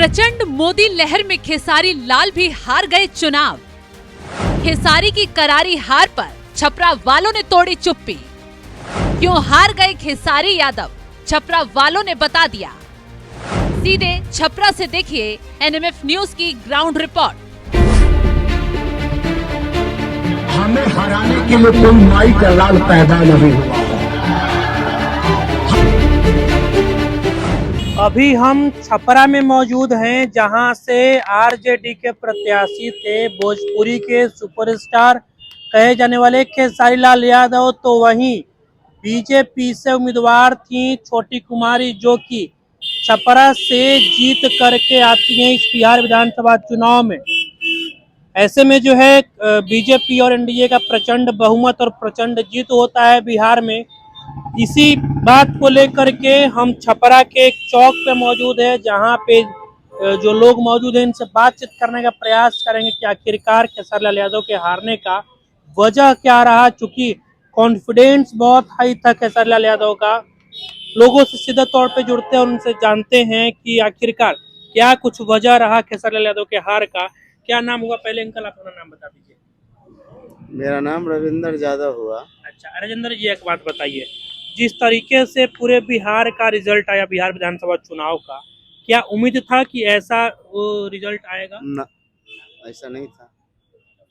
प्रचंड मोदी लहर में खेसारी लाल भी हार गए चुनाव। खेसारी की करारी हार पर छपरा वालों ने तोड़ी चुप्पी। क्यों हार गए खेसारी यादव, छपरा वालों ने बता दिया। सीधे छपरा से देखिए एनएमएफ न्यूज की ग्राउंड रिपोर्ट। हमें हराने के लिए कोई माई का लाल पैदा नहीं हुआ। अभी हम छपरा में मौजूद हैं, जहां से आरजेडी के प्रत्याशी थे भोजपुरी के सुपरस्टार कहे जाने वाले खेसारी लाल यादव, तो वहीं बीजेपी से उम्मीदवार थी छोटी कुमारी, जो कि छपरा से जीत करके आती हैं इस बिहार विधानसभा चुनाव में। ऐसे में जो है बीजेपी और एनडीए का प्रचंड बहुमत और प्रचंड जीत होता है बिहार में। इसी बात को लेकर के हम छपरा के एक चौक पे मौजूद है, जहां पे जो लोग मौजूद हैं इनसे बातचीत करने का प्रयास करेंगे कि आखिरकार खेसारी लाल यादव के हारने का वजह क्या रहा। चूंकि कॉन्फिडेंस बहुत हाई था खेसारी लाल यादव का, लोगों से सीधा तौर पे जुड़ते हैं, उनसे जानते हैं कि आखिरकार क्या कुछ वजह रहा खेसारी लाल यादव के हार का। क्या नाम हुआ? पहले अंकल आप अपना नाम बता दीजिए। मेरा नाम रविंदर यादव हुआ। अच्छा राजेंद्र जी, एक बात बताइए, जिस तरीके से पूरे बिहार का रिजल्ट आया, बिहार विधानसभा चुनाव का, क्या उम्मीद था कि ऐसा वो रिजल्ट आएगा? न, ऐसा नहीं था।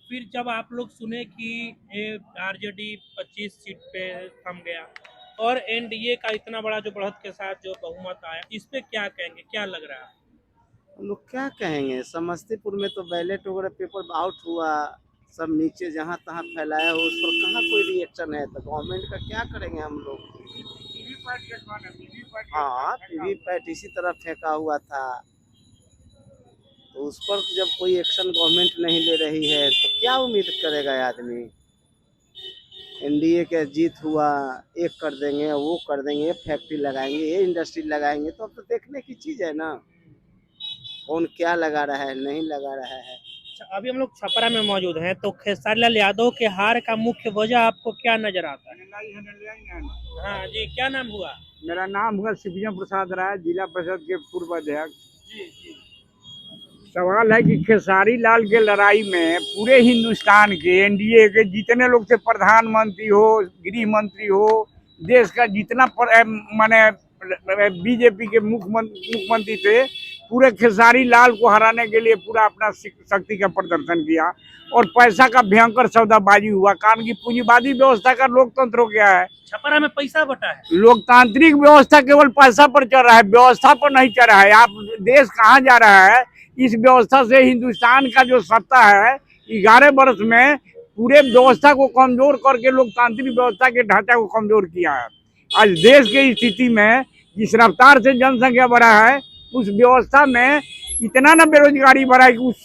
फिर जब आप लोग सुने कि आरजेडी 25 सीट पे थम गया और एनडीए का इतना बड़ा जो बढ़त के साथ जो बहुमत आया, इस पे क्या कहेंगे, क्या लग रहा है? हम लोग क्या कहेंगे, समस्तीपुर में तो बैलेट वगैरह पेपर आउट हुआ, सब नीचे जहाँ तहाँ फैलाया हो, उस पर कहाँ कोई रिएक्शन है, तो गवर्नमेंट का क्या करेंगे हम लोग। हाँ, वीवीपैट इसी तरह फेंका हुआ था, तो उस पर जब कोई एक्शन गवर्नमेंट नहीं ले रही है तो क्या उम्मीद करेगा आदमी। एनडीए का जीत हुआ, एक कर देंगे, वो कर देंगे, ये फैक्ट्री लगाएंगे, ये इंडस्ट्री लगाएंगे, तो अब तो देखने की चीज है ना, कौन क्या लगा रहा है, नहीं लगा रहा है। अच्छा, अभी हम लोग छपरा में मौजूद हैं, तो खेसारी लाल यादव के हार का मुख्य वजह आपको क्या नजर आता है? हाँ जी, क्या नाम हुआ? मेरा नाम हुआ शिवजम प्रसाद राय, जिला परिषद के पूर्व अध्यक्ष। जी। सवाल है कि खेसारी लाल के लड़ाई में पूरे हिंदुस्तान के एनडीए के जितने लोग थे, प्रधानमंत्री हो, गृह मंत्री हो, देश का जितना माने बीजेपी के मुख्यमंत्री थे, पूरे खेसारी लाल को हराने के लिए पूरा अपना शक्ति का प्रदर्शन किया और पैसा का भयंकर सौदाबाजी हुआ। कारण की पूंजीवादी व्यवस्था का लोकतंत्र हो गया है। छपरा में पैसा बटा है, लोकतांत्रिक व्यवस्था केवल पैसा पर चल रहा है, व्यवस्था पर नहीं चल रहा है। आप देश कहाँ जा रहा है, इस व्यवस्था से हिंदुस्तान का जो सत्ता है 11 वर्ष में पूरे व्यवस्था को कमजोर करके लोकतांत्रिक व्यवस्था के ढांचा को कमजोर किया है। आज देश की स्थिति में जिस रफ्तार से जनसंख्या बढ़ा है, उस व्यवस्था में इतना ना बेरोजगारी बढ़ा है कि उस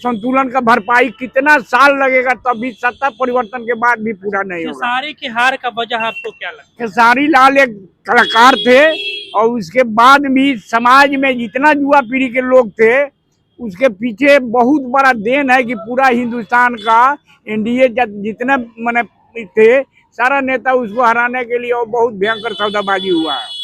संतुलन का भरपाई कितना साल लगेगा, तभी सत्ता परिवर्तन के बाद भी पूरा नहीं होगा। खेसारी के हार का वजह आपको क्या लगता है? खेसारी लाल एक कलाकार थे और उसके बाद भी समाज में जितना युवा पीढ़ी के लोग थे, उसके पीछे बहुत बड़ा देन है कि पूरा हिंदुस्तान का एनडीए जितने माने थे, सारा नेता उसको हराने के लिए और बहुत भयंकर सौदाबाजी हुआ है।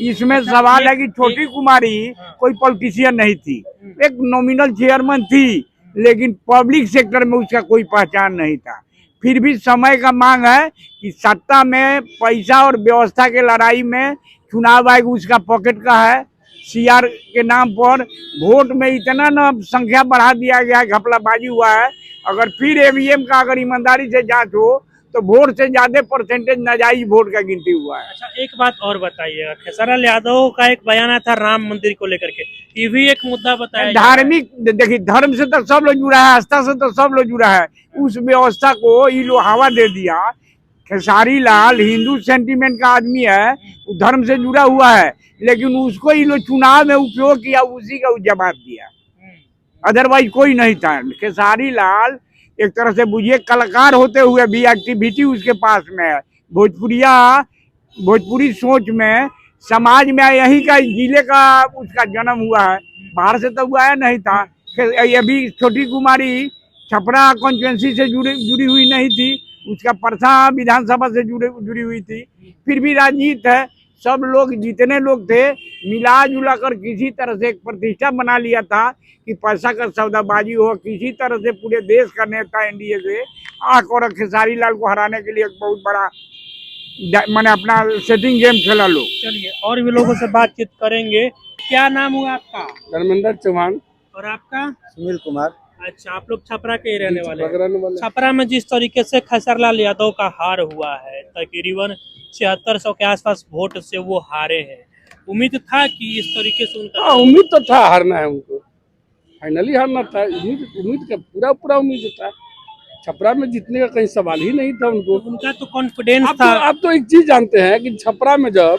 इसमें सवाल है कि छोटी कुमारी कोई पॉलिटिशियन नहीं थी, एक नॉमिनल चेयरमैन थी, लेकिन पब्लिक सेक्टर में उसका कोई पहचान नहीं था। फिर भी समय का मांग है कि सत्ता में पैसा और व्यवस्था के लड़ाई में चुनाव आयोग उसका पॉकेट का है। सीआर के नाम पर वोट में इतना ना संख्या बढ़ा दिया गया है, घपलाबाजी हुआ है। अगर फिर ईवीएम का अगर ईमानदारी से जांच हो तो वोट से ज्यादा परसेंटेज नाजायज वोट का गिनती हुआ है। अच्छा, एक बात और बताइएगा, खेसारी लाल यादव का एक बयान था राम मंदिर को लेकर के, ये भी एक मुद्दा बताया। धार्मिक, देखिए धर्म से तो सब लोग जुड़ा है, आस्था से तो सब लोग जुड़ा है, उस व्यवस्था को ये लोग हवा दे दिया। खेसारी लाल हिंदू सेंटीमेंट का आदमी है, वो धर्म से जुड़ा हुआ है, लेकिन उसको ये लोग चुनाव में उपयोग किया, उसी का जवाब दिया, अदरवाइज कोई नहीं था। खेसारी लाल एक तरह से बुझिए कलाकार होते हुए भी एक्टिविटी उसके पास में है। भोजपुरी सोच में समाज में यही का जिले का उसका जन्म हुआ है, बाहर से तो हुआ नहीं था। ये भी छोटी कुमारी छपरा कॉन्स्टिट्यूंसी से जुड़ी हुई नहीं थी, उसका परसा विधानसभा से जुड़ी हुई थी। फिर भी राजनीति है, सब लोग जितने लोग थे मिला जुला कर किसी तरह से एक प्रतिष्ठा बना लिया था कि पैसा का सौदाबाजी हो, किसी तरह से पूरे देश का नेता एनडीए से आंख और खेसारी लाल को हराने के लिए एक बहुत बड़ा मैंने अपना सेटिंग गेम खेला लोग। चलिए और भी लोगों से बातचीत करेंगे। क्या नाम हुआ आपका? धर्मेंद्र चौहान। और आपका? सुनील कुमार। अच्छा, आप लोग छपरा के ही रहने वाले हैं। छपरा में जिस तरीके से खेसारी लाल यादव का हार हुआ है, तकरीबन 7600 के आसपास वोट से वो हारे हैं, उम्मीद था कि इस तरीके से उनका? उम्मीद तो था हारना है उनको, फाइनली हारना था। उम्मीद का पूरा उम्मीद था। छपरा में जीतने का कहीं सवाल ही नहीं था उनको। उनका तो कॉन्फिडेंस था। आप तो एक चीज जानते हैं कि छपरा में जब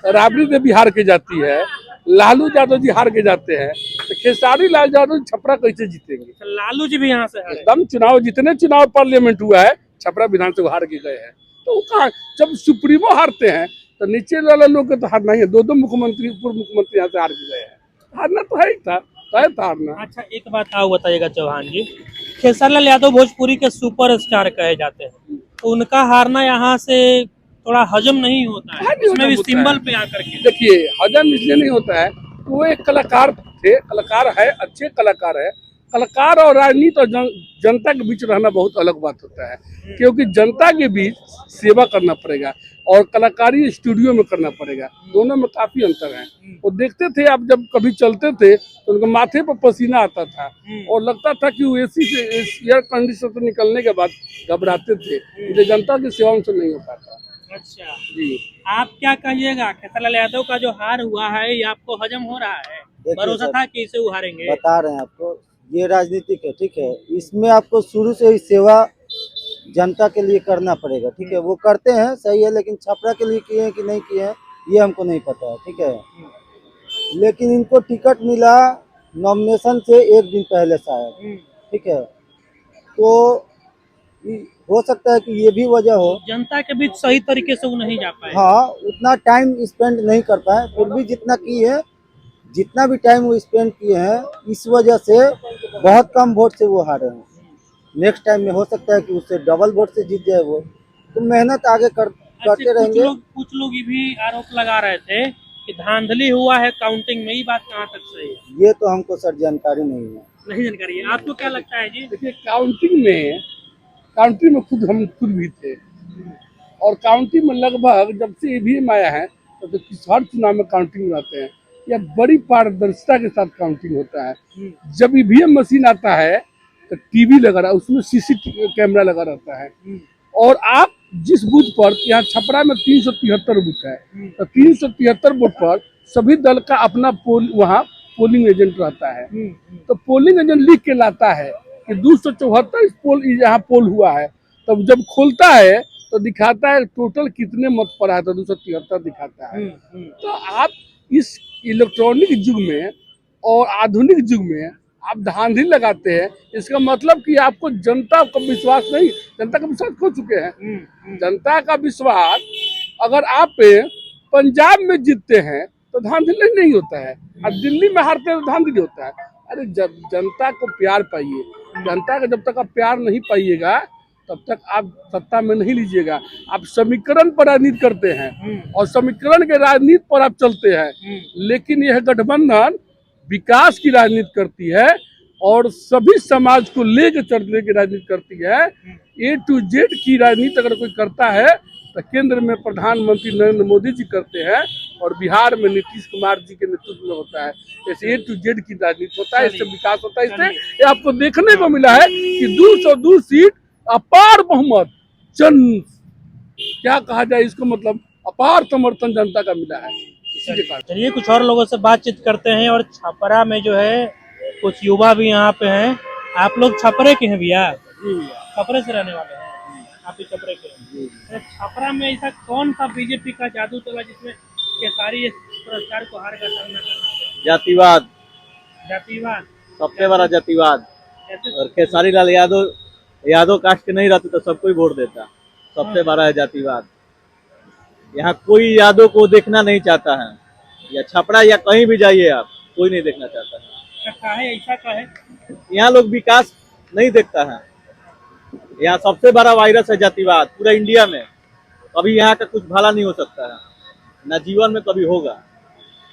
राबड़ी देवी हार के जाती है, लालू यादव जी हार के जाते हैं, तो खेसारी लाल यादव छपरा कैसे जीतेंगे? लालू जी भी यहाँ से हारे। एकदम जितने चुनाव पार्लियामेंट हुआ है छपरा विधानसभा हार के गए हैं। तो वो कहाँ, जब सुप्रीमो हारते हैं तो नीचे वाले लोग के तो हारना ही है। दो मुख्यमंत्री पूर्व मुख्यमंत्री यहाँ से हार के गए हैं, हारना तो है ही था, तय था हारना। अच्छा, एक बात और बताइएगा चौहान जी, खेसारी लाल यादव भोजपुरी के सुपरस्टार कहे जाते हैं, तो उनका हारना यहाँ से थोड़ा हजम नहीं होता है, इसमें भी सिंबल पे आकर के? देखिए, हजम इसलिए नहीं होता है, वो एक कलाकार थे, कलाकार है, अच्छे कलाकार है। कलाकार और राजनीति और जनता के बीच रहना बहुत अलग बात होता है, क्योंकि जनता के बीच सेवा करना पड़ेगा और कलाकारी स्टूडियो में करना पड़ेगा। दोनों में काफी अंतर है। वो देखते थे, आप जब कभी चलते थे तो उनके माथे पर पसीना आता था और लगता था कि वो एसी से एयर कंडीशनर से निकलने के बाद घबराते थे। इसलिए जनता की सेवा उनसे नहीं हो पाता। अच्छा जी, आप क्या कहिएगा, खेसारी लाल यादव का जो हार हुआ है ये आपको हजम हो रहा है? भरोसा था कि इसे वो हारेंगे? बता रहे हैं आपको, ये राजनीतिक है, ठीक है। इसमें आपको शुरू से ही सेवा जनता के लिए करना पड़ेगा, ठीक है। वो करते हैं, सही है, लेकिन छपरा के लिए किए हैं कि नहीं किए हैं ये हमको नहीं पता है, ठीक है। लेकिन इनको टिकट मिला नॉमिनेशन से एक दिन पहले शायद, ठीक है। तो हो सकता है कि ये भी वजह हो, जनता के बीच सही तरीके से वो नहीं जा पाए। हाँ, उतना टाइम स्पेंड नहीं कर पाए, फिर भी जितना की है, जितना भी टाइम वो स्पेंड किए हैं, इस वजह से बहुत कम वोट से वो हारे हैं। नेक्स्ट टाइम में हो सकता है कि उससे डबल वोट से जीत जाए वो। तो मेहनत आगे करते रहेंगे। कुछ लोग ये भी आरोप लगा रहे थे कि धांधली हुआ है काउंटिंग में, ये बात कहाँ तक सही है? ये तो हमको सर जानकारी नहीं है। नहीं जानकारी है, आपको क्या लगता है जी? देखिए, काउंटिंग में हम खुद भी थे और काउंटिंग में लगभग जब से ईवीएम आया है तो हर चुनाव में काउंटिंग रहते हैं। यह बड़ी पारदर्शिता के साथ काउंटिंग होता है। जब ईवीएम मशीन आता है तो टीवी लगा रहा, उसमें सीसीटीवी कैमरा लगा रहता है। और आप जिस बूथ पर, यहाँ छपरा में 373 बूथ है, तो 373 बूथ पर सभी दल का अपना वहाँ पोलिंग एजेंट रहता है। तो पोलिंग एजेंट लिख के लाता है कि 274 यहाँ पोल हुआ है। तब जब खोलता है तो दिखाता है टोटल कितने मत पड़ा है, तो 273 दिखाता है। तो आप इस इलेक्ट्रॉनिक युग में और आधुनिक युग में आप धांधली लगाते हैं, इसका मतलब कि आपको जनता का विश्वास नहीं, जनता का विश्वास खो चुके हैं। जनता का विश्वास अगर आप पंजाब में जीतते हैं तो धांधली नहीं होता है, और दिल्ली में हारते हैं तो धांधली होता है। अरे जब जनता को प्यार पाइए, जनता का जब तक आप प्यार नहीं पाइएगा तब तक आप सत्ता में नहीं लीजिएगा। आप समीकरण पर राजनीति करते हैं और समीकरण के राजनीति पर आप चलते हैं, लेकिन यह गठबंधन विकास की राजनीति करती है और सभी समाज को लेकर चलने की राजनीति करती है। A to Z की राजनीति अगर कोई करता है तो केंद्र में प्रधानमंत्री नरेंद्र मोदी जी करते हैं और बिहार में नीतीश कुमार जी के नेतृत्व में होता है। ऐसे A to Z की राजनीति होता है, इससे विकास होता है। इससे ये आपको देखने को मिला है कि 202 सीट अपार बहुमत, क्या कहा जाए इसको, मतलब अपार समर्थन जनता का मिला है। चलिए कुछ और लोगों से बातचीत करते हैं। और छपरा में जो है कुछ युवा भी यहाँ पे हैं। आप लोग छपरे के हैं भैया? छपरे से रहने वाले हैं आप भी? छपरे के हैं। छपरा में ऐसा कौन सा बीजेपी का जादू चला जिसमें खेसारी पुरस्कार को हार का सामना करना? जातिवाद, जातिवाद सबसे बड़ा जातिवाद। और खेसारी लाल यादव कास्ट के नहीं रहते तो सबको ही वोट देता। सबसे बड़ा है जातिवाद। यहाँ कोई यादव को देखना नहीं चाहता है, या छपरा या कहीं भी जाइए आप, कोई नहीं देखना चाहता है। ऐसा का है? यहाँ लोग विकास नहीं देखता है। यहाँ सबसे बड़ा वायरस है जातिवाद पूरा इंडिया में। कभी यहाँ का कुछ भला नहीं हो सकता है, ना जीवन में कभी होगा।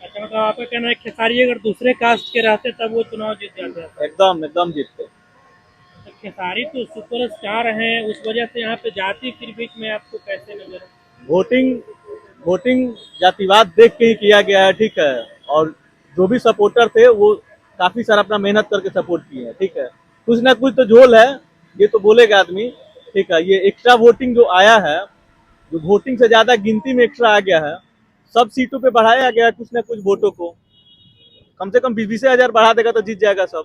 अच्छा, मतलब आपका कहना है खेसारी अगर दूसरे कास्ट के रहते तब वो चुनाव जीत जाते हैं। एकदम एकदम जीतते। तो खेसारी तो सुपर स्टार हैं, उस वजह से यहाँ पे जाति फिर बीच में आपको कैसे नजर है? वोटिंग वोटिंग जातिवाद देख के ही किया गया है, ठीक है। और जो भी सपोर्टर थे वो काफी सारा अपना मेहनत करके सपोर्ट किए हैं, ठीक है। कुछ ना कुछ तो झोल है, ये तो बोलेगा आदमी, ठीक है। ये एक्स्ट्रा वोटिंग जो आया है, जो वोटिंग से ज्यादा गिनती में एक्स्ट्रा आ गया है, सब सीटों पे बढ़ाया गया है कुछ ना कुछ वोटों को। कम से कम 20-20 हजार बढ़ा देगा तो जीत जाएगा सब,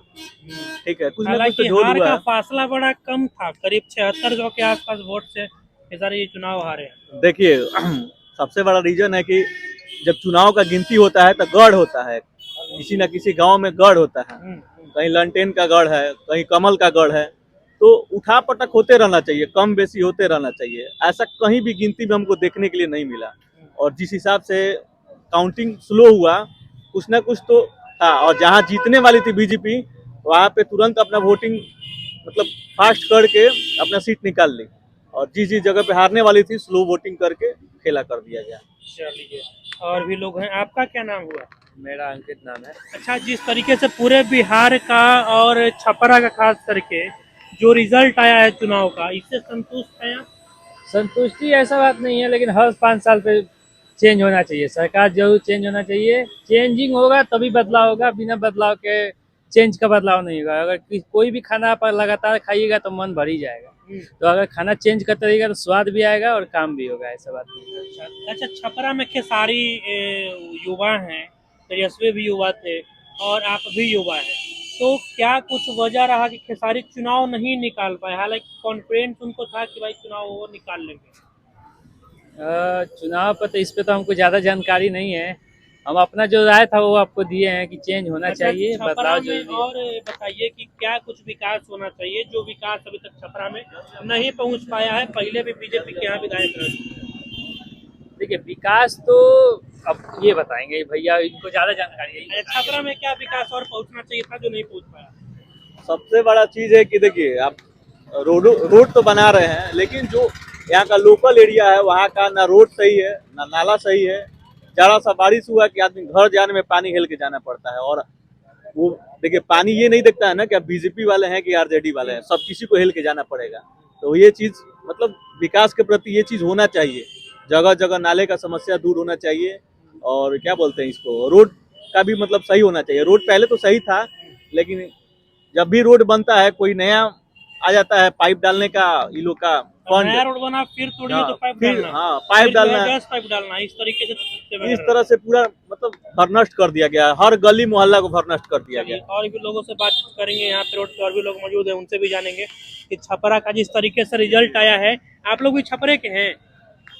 ठीक है। कुछ ना कुछ हालांकि तो झोल हार हुआ का है। फासला बड़ा कम था, करीब 7600 के आसपास वोट से खेसारी ये चुनाव हारे हैं। देखिए सबसे बड़ा रीजन है कि जब चुनाव का गिनती होता है तो गढ़ होता है, किसी न किसी गांव में गढ़ होता है, कहीं लंटेन का गढ़ है, कहीं कमल का गढ़ है, तो उठा पटक होते रहना चाहिए, कम बेसी होते रहना चाहिए। ऐसा कहीं भी गिनती में हमको देखने के लिए नहीं मिला। और जिस हिसाब से काउंटिंग स्लो हुआ, कुछ ना कुछ तो था। और जहाँ जीतने वाली थी बीजेपी, वहाँ पे तुरंत अपना वोटिंग मतलब फास्ट करके अपना सीट निकाल ली। और जिस जिस जगह पे हारने वाली थी स्लो वोटिंग करके खेला कर दिया गया। चलिए, और भी लोग हैं। आपका क्या नाम हुआ? मेरा अंकित नाम है। अच्छा, जिस तरीके से पूरे बिहार का और छपरा का खास करके जो रिजल्ट आया है चुनाव का, इससे संतुष्ट हैं आप? संतुष्टि ऐसा बात नहीं है, लेकिन हर 5 साल पे चेंज होना चाहिए, सरकार जरूर चेंज होना चाहिए। चेंजिंग होगा तभी बदलाव होगा, बिना बदलाव के चेंज का बदलाव नहीं होगा। अगर कोई भी खाना आप लगातार खाइएगा तो मन भर ही जाएगा, तो अगर खाना चेंज करते रहिएगा तो स्वाद भी आएगा और काम भी होगा, ऐसा बात नहीं है। अच्छा, छपरा में खेसारी युवा हैं, तेजस्वी भी युवा थे और आप भी युवा हैं, तो क्या कुछ वजह रहा कि खेसारी चुनाव नहीं निकाल पाए? हालांकि कॉन्फिडेंस उनको था कि भाई चुनाव वो निकाल लेंगे। चुनाव पर तो इस पे तो हमको ज़्यादा जानकारी नहीं है। हम अपना जो राय था वो आपको दिए हैं कि चेंज होना चाहिए, छपरा बदलाव में जरूरी है। और बताइए कि क्या कुछ विकास होना चाहिए जो विकास अभी तक छपरा में नहीं पहुंच पाया है? पहले भी बीजेपी के यहाँ विधायक रहे। देखिए, विकास तो अब ये बताएंगे भैया, इनको ज़्यादा जानकारी है। अच्छा, छपरा में क्या विकास और पहुंचना चाहिए था जो नहीं पहुंच पाया? सबसे बड़ा चीज है कि देखिए आप रोड तो बना रहे हैं, लेकिन जो यहाँ का लोकल एरिया है वहाँ का ना रोड सही है, ना नाला सही है। जरा सा बारिश हुआ कि आदमी घर जाने में पानी हिल के जाना पड़ता है। और वो देखिए पानी ये नहीं देखता है ना कि आप बीजेपी वाले हैं कि आरजेडी वाले हैं, सब किसी को हिल के जाना पड़ेगा। तो ये चीज मतलब विकास के प्रति ये चीज होना चाहिए, जगह जगह नाले का समस्या दूर होना चाहिए। और क्या बोलते हैं इसको, रोड का भी मतलब सही होना चाहिए। रोड पहले तो सही था, लेकिन जब भी रोड बनता है कोई नया आ जाता है पाइप डालने का, ये लोग का फंड, नया रोड बना फिर तोड़िए तो पाइप डालना, हाँ पाइप डालना, गैस पाइप डालना, इस तरीके से तो सस्ते में इस तरह से पूरा मतलब भरनष्ट कर दिया गया, हर गली मोहल्ला को भरनष्ट कर दिया गया। और भी लोगों से बातचीत करेंगे, यहाँ पे रोड पे और भी लोग मौजूद हैं, उनसे भी जानेंगे कि छपरा का जिस तरीके से रिजल्ट आया है। आप लोग भी छपरे के हैं?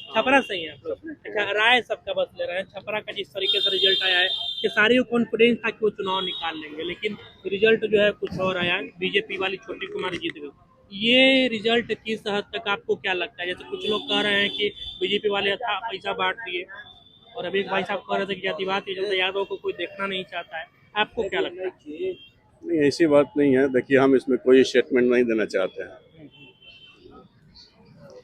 छपरा से ही हैं आप लोग? अच्छा, राय सबका बस ले रहे हैं। छपरा का जिस तरीके से रिजल्ट आया है, कि सारी कॉन्फिडेंस था कि वो चुनाव निकाल लेंगे, लेकिन रिजल्ट जो है कुछ और आया, बीजेपी वाली छोटी कुमारी जीत गई। ये रिजल्ट किस हद तक आपको क्या लगता है? जैसे कुछ लोग कह रहे हैं कि बीजेपी वाले था पैसा बांट दिए, और अभी एक भाई साहब कह रहे थे कि जातिवाद की जनता यादव को कोई देखना नहीं चाहता है। आपको क्या लगता है? नहीं, ऐसी बात नहीं है। देखिए, हम इसमें कोई स्टेटमेंट नहीं देना चाहते हैं,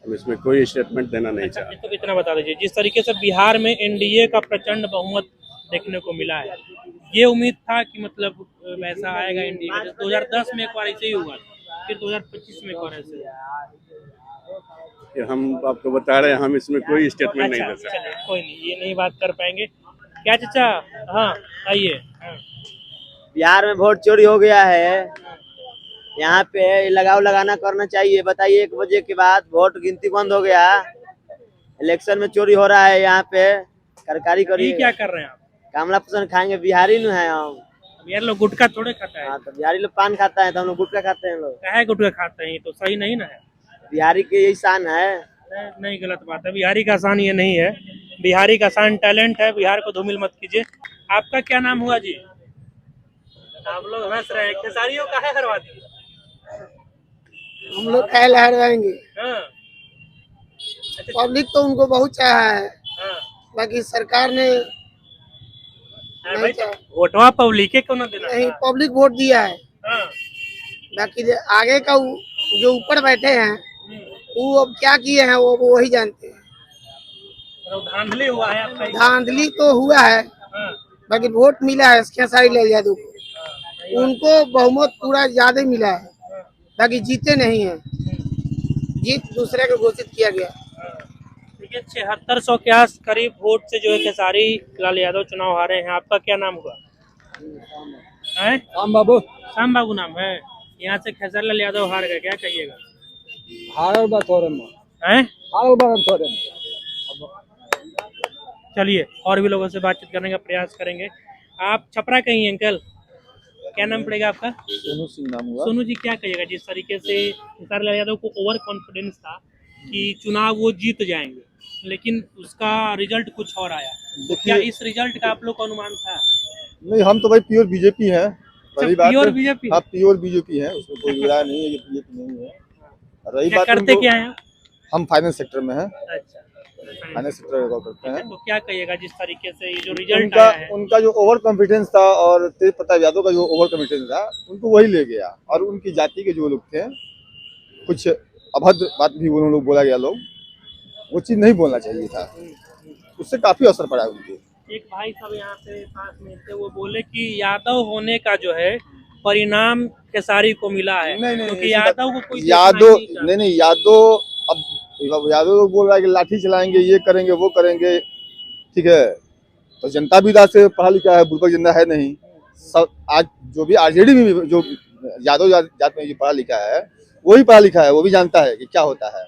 हम इसमें कोई स्टेटमेंट देना नहीं चाहते। तो इतना बता दीजिए, जिस तरीके से बिहार में एनडीए का प्रचंड बहुमत देखने को मिला है, ये उम्मीद था कि मतलब वैसा आएगा एनडीए? 2010 में एक बार ऐसे ही हुआ, फिर 2025 में एक बार ऐसे। कि हम आपको बता रहे हैं, हम इसमें कोई स्टेटमेंट नहीं दे सकते। चलिए, कोई नहीं, ये नहीं बात कर पाएंगे। क्या चाचा? हाँ आइए। बिहार में वोट चोरी हो गया है, यहाँ पे लगाव लगाना करना चाहिए। बताइए, 1 बजे के बाद वोट गिनती बंद हो गया, इलेक्शन में चोरी हो रहा है यहाँ पे, सरकारी करिए। क्या कर रहे हैं आप? कमला पसंद खाएंगे, बिहारी न है हम। बिहार लोग गुटखा थोड़े खाता है। हाँ, तो बिहारी लोग पान खाता है तो हम लोग गुटखा खाते हैं। लोग काहे गुटखा खाते हैं? ये तो सही नहीं ना है। बिहारी की यही शान है। नहीं, गलत बात है। बिहारी का शान ये नहीं है, बिहारी का शान टैलेंट है। बिहार को धूमिल मत कीजिए। आपका क्या नाम हुआ जी? आप लोग हंस रहे हैं, खेसारियों का है हरवा दी। हम लोग पहले हरवाएंगे। हाँ। पब्लिक तो उनको बहुत चाहा है, हाँ। बाकी सरकार ने भाई वोटवा पब्लिक को ना देना। नहीं, पब्लिक वोट दिया है। हाँ। बाकी जो आगे का जो ऊपर बैठे हैं वो अब क्या किए हैं वो वही जानते हैं। धांधली हुआ है आपका? धांधली तो हुआ है, हाँ। बाकी वोट मिला है खेसारी लाल यादव को, उनको बहुमत पूरा ज्यादा मिला है, बाकी जीते नहीं है, जीत दूसरे को घोषित किया गया। देखिए 7600 के आस करीब वोट से जो है खेसारी लाल यादव चुनाव हारे हैं। आपका क्या नाम हुआ? राम बाबू श्याम बाबू नाम है। यहाँ से खेसारी लाल यादव हार गए, क्या कहिएगा? हारल बा थोड़े में हैं? हारल बा थोड़े में। चलिए और भी लोगों से बातचीत करने का प्रयास करेंगे। आप छपरा के ही हैं अंकल, क्या नाम पड़ेगा आपका? सोनू सिंह नाम हुआ। सोनू जी, क्या कहिएगा जिस तरीके से खेसारी लाल यादव को ओवर कॉन्फिडेंस था कि चुनाव वो जीत जाएंगे, लेकिन उसका रिजल्ट कुछ और आया, तो क्या इस रिजल्ट का आप लोग को अनुमान था? नहीं, हम तो भाई प्योर बीजेपी है। रही बात प्योर बीजेपी? हाँ, प्योर बीजेपी है, उसमें कोई बुराई नहीं है, ये बीजेपी नहीं है। रही बात करते क्या है? हम फाइनेंस सेक्टर में है, अच्छा, फाइनेंस सेक्टर का करते हैं। तो क्या कहिएगा जिस तरीके से ये जो रिजल्ट उनका आया है? उनका जो ओवर कॉन्फिडेंस था और तेज प्रताप यादव का जो ओवर कॉन्फिडेंस था, उनको वही ले गया। और उनकी जाति के जो लोग थे, कुछ अभद्र बात भी उन लोग बोला गया, लोग वो चीज नहीं बोलना चाहिए था, उससे काफी असर पड़ा उनके। एक भाई साहब यहाँ पे पास में थे, वो बोले कि यादव होने का जो है परिणाम खेसारी को मिला है, क्योंकि यादव को कोई यादव नहीं यादव, अब यादव लोग बोल रहा है कि लाठी चलाएंगे, ये करेंगे, वो करेंगे, ठीक है। तो जनता भी से पढ़ा लिखा है, बुर्बक जनता है नहीं। सब आज जो भी आरजेडी में जो यादव जात में जो पढ़ा लिखा है, वही पढ़ा लिखा है, वो भी जानता है कि क्या होता है।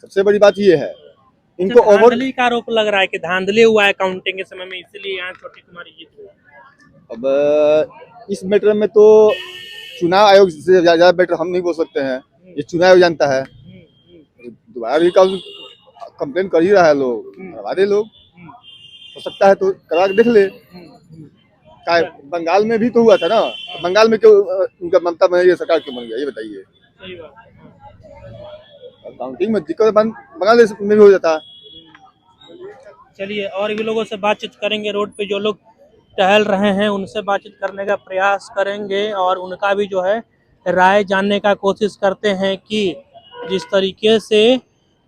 सबसे बड़ी बात ये है, इनको ओवर धांधली का आरोप लग रहा है कि धांधली हुआ है काउंटिंग के समय में, इसलिए यहाँ छोटी कुमारी जीत हुई। अब इस मैटर में तो चुनाव आयोग से ज्यादा बेटर हम नहीं बोल सकते हैं, ये चुनाव आयोग जानता है। दोबारा भी कंप्लेन कर ही रहा है, लोग करवा दे, लोग हो सकता है तो करा के देख ले। बंगाल में भी तो हुआ था ना, तो बंगाल में क्यों उनका ममता बनर्जी सरकार क्यों बन गया, ये बताइए। सही बात। काउंटिंग में दिक्कत बंगाल में भी हो जाता। चलिए और भी लोगों से बातचीत करेंगे, रोड पे जो लोग टहल रहे हैं उनसे बातचीत करने का प्रयास करेंगे और उनका भी जो है राय जानने का कोशिश करते हैं कि जिस तरीके से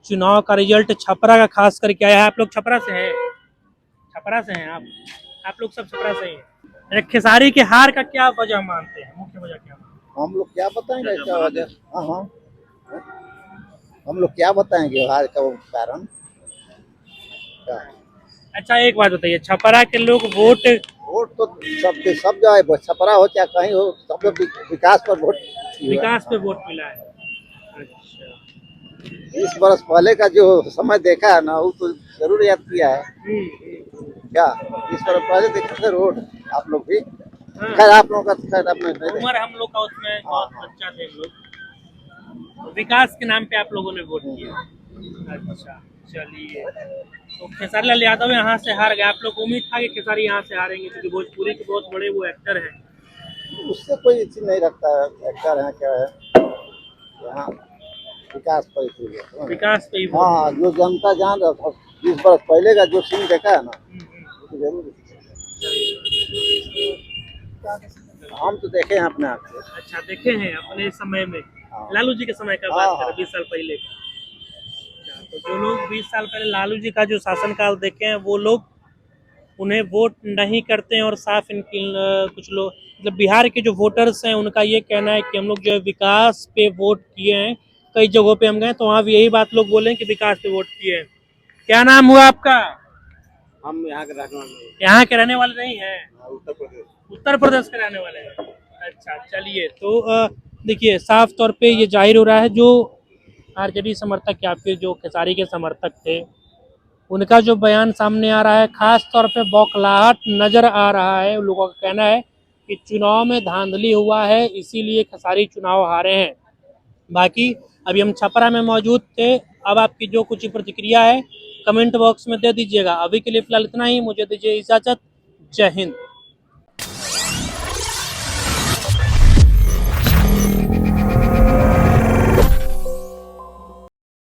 चुनाव का रिजल्ट छपरा का खास करके आया है। आप लोग छपरा से हैं? छपरा से हैं आप लोग सब छपरा से ही हैं। खेसारी के हार का क्या वजह मानते हैं, मुख्य वजह क्या मानते हैं? हम लोग क्या बताएंगे क्या वजह? हाँ, हम लोग क्या बताएंगे हार का कारण? अच्छा एक बात बताइए, छपरा के लोग वोट तो सब जगह, छपरा हो चाहे कहीं हो, सब लोग विकास पर वोट मिला है। अच्छा, 20 बरस पहले का जो समय देखा है ना, वो तो जरूर याद किया है। क्या 20 बरस पहले देखे थे रोड आप लोग भी? खैर आप लोगों का खैर अपने उम्र हम लोग का उसमें बहुत बच्चा थे हम लोग, विकास के नाम पे आप लोगों ने वोट किया। अच्छा चलिए, तो खेसारी लाल यादव यहाँ से हार गए, आप लोग उम्मीद था कि खेसारी यहाँ से हारेंगे क्योंकि भोजपुरी के बहुत बड़े वो एक्टर हैं? उससे कोई चीज नहीं रखता है, एक्टर है क्या है, यहाँ विकास पर ही विकास पे ही। हाँ, जो जनता जान रहा था 20 बरस पहले का जो सीन देखा है ना, तो जरूर हम तो देखे हैं अपने आप से। अच्छा, देखे हैं अपने समय में? लालू जी के समय का बात करें, 20 साल पहले का। तो जो लोग 20 साल पहले लालू जी का जो शासनकाल देखे हैं, वो लोग उन्हें वोट नहीं करते हैं और साफ इनकी कुछ लोग मतलब बिहार के जो वोटर्स हैं उनका ये कहना है कि हम लोग जो है विकास पे वोट किए हैं। कई जगहों पे हम गए तो वहाँ भी यही बात लोग बोले कि विकास पे वोट किए हैं। क्या नाम हुआ आपका? हम यहाँ के रहने वाले, यहाँ के रहने वाले नहीं है? उत्तर प्रदेश के रहने वाले हैं। अच्छा चलिए, तो देखिए साफ तौर पे ये जाहिर हो रहा है, जो आरजेडी समर्थक या फिर जो खेसारी के समर्थक थे उनका जो बयान सामने आ रहा है, खास तौर पे बौखलाहट नजर आ रहा है। लोगों का कहना है कि चुनाव में धांधली हुआ है, इसीलिए खेसारी चुनाव हारे हैं। बाकी अभी हम छपरा में मौजूद थे, अब आपकी जो कुछ प्रतिक्रिया है कमेंट बॉक्स में दे दीजिएगा। अभी के लिए फिलहाल इतना ही, मुझे दीजिए इजाजत। जय हिंद।